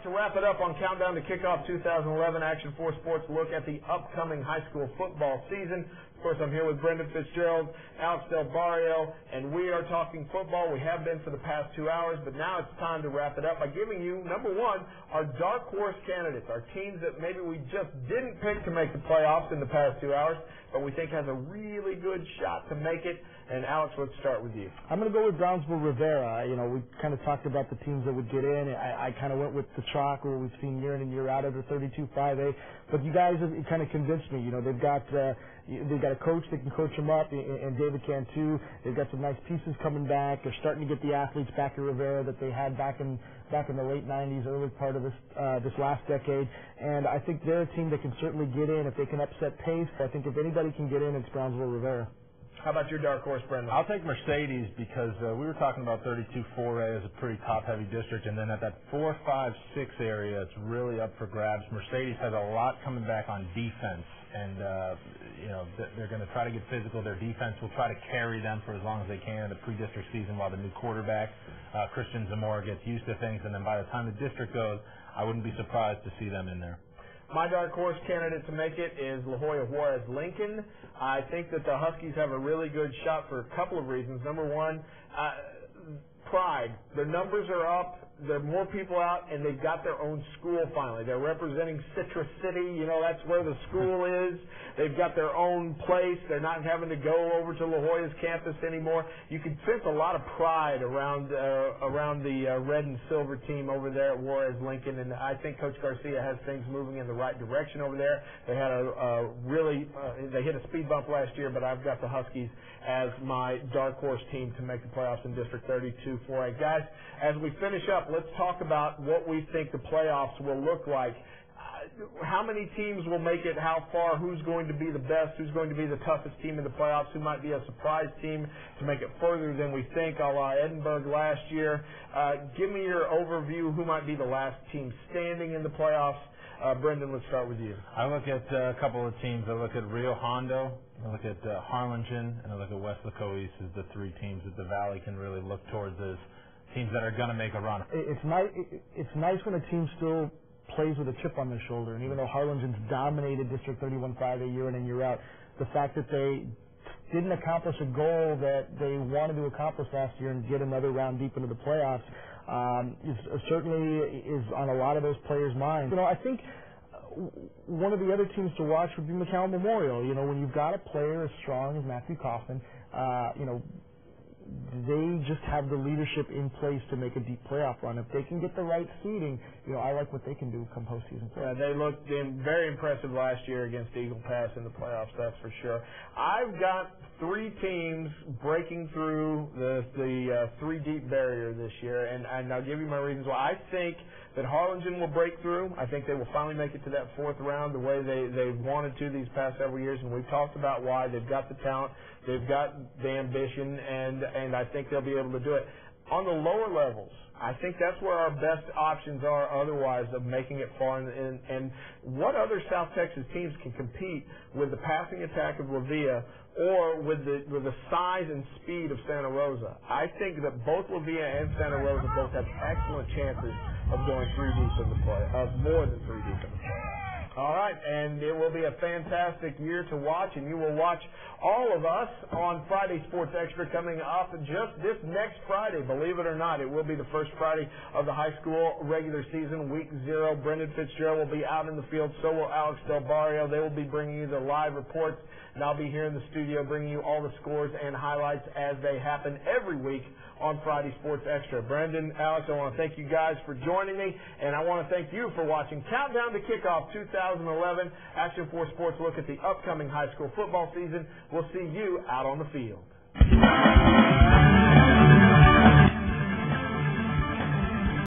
to wrap it up on Countdown to Kickoff 2011 Action 4 Sports look at the upcoming high school football season. Of course, I'm here with Brendan Fitzgerald, Alex Del Barrio, and we are talking football. We have been for the past 2 hours, but now it's time to wrap it up by giving you, number one, our dark horse candidates, our teams that maybe we just didn't pick to make the playoffs in the past 2 hours, but we think has a really good shot to make it. And Alex, let's start with you. I'm going to go with Brownsville-Rivera. You know, we kind of talked about the teams that would get in. I kind of went with the chalk, where we've seen year in and year out under 32-5A. But you guys have kind of convinced me. You know, they've got a coach that can coach them up, and David can too. They've got some nice pieces coming back. They're starting to get the athletes back at Rivera that they had back in the late 90s, early part of this last decade. And I think they're a team that can certainly get in if they can upset pace. I think if anybody can get in, it's Brownsville-Rivera. How about your dark horse, Brendan? I'll take Mercedes because we were talking about 32-4A as a pretty top-heavy district, and then at that 4-5-6 area, it's really up for grabs. Mercedes has a lot coming back on defense, and you know, they're going to try to get physical. Their defense will try to carry them for as long as they can in the pre-district season while the new quarterback, Christian Zamora, gets used to things, and then by the time the district goes, I wouldn't be surprised to see them in there. My dark horse candidate to make it is La Jolla Juarez-Lincoln. I think that the Huskies have a really good shot for a couple of reasons. Number one, pride. Their numbers are up. There are more people out, and they've got their own school finally. They're representing Citrus City. You know, that's where the school is. They've got their own place. They're not having to go over to La Jolla's campus anymore. You can sense a lot of pride around the red and silver team over there at Juarez-Lincoln, and I think Coach Garcia has things moving in the right direction over there. They had they hit a speed bump last year, but I've got the Huskies as my dark horse team to make the playoffs in District 32-4A. Guys, as we finish up, let's talk about what we think the playoffs will look like. How many teams will make it, how far, who's going to be the best, who's going to be the toughest team in the playoffs, who might be a surprise team to make it further than we think, a la Edinburgh last year. Give me your overview, who might be the last team standing in the playoffs. Brendan, let's start with you. I look at a couple of teams. I look at Rio Hondo, I look at Harlingen, and I look at West Lacois as the three teams that the Valley can really look towards as teams that are going to make a run. It's nice when a team still plays with a chip on their shoulder, and even though Harlingen's dominated District 31-5A year in and year out, the fact that they didn't accomplish a goal that they wanted to accomplish last year and get another round deep into the playoffs certainly is on a lot of those players' minds. You know, I think one of the other teams to watch would be McCown Memorial. You know, when you've got a player as strong as Matthew Kaufman, you know, they just have the leadership in place to make a deep playoff run. If they can get the right seeding, you know, I like what they can do come postseason play. Yeah, they looked very impressive last year against Eagle Pass in the playoffs, that's for sure. I've got three teams breaking through the three-deep barrier this year, and I'll give you my reasons why. I think that Harlingen will break through. I think they will finally make it to that fourth round the way they've wanted to these past several years, and we've talked about why. They've got the talent, they've got the ambition, and I think they'll be able to do it. On the lower levels, I think that's where our best options are otherwise of making it far. And what other South Texas teams can compete with the passing attack of La Villa or with the size and speed of Santa Rosa? I think that both La Villa and Santa Rosa both have excellent chances of going three deep in the play, of more than three deep in the play. All right, and it will be a fantastic year to watch, and you will watch all of us on Friday Sports Extra coming up just this next Friday. Believe it or not, it will be the first Friday of the high school regular season, week 0. Brendan Fitzgerald will be out in the field, so will Alex Del Barrio. They will be bringing you the live reports, and I'll be here in the studio bringing you all the scores and highlights as they happen every week on Friday Sports Extra. Brendan, Alex, I want to thank you guys for joining me, and I want to thank you for watching Countdown to Kickoff 2011 Action 4 Sports look at the upcoming high school football season. We'll see you out on the field.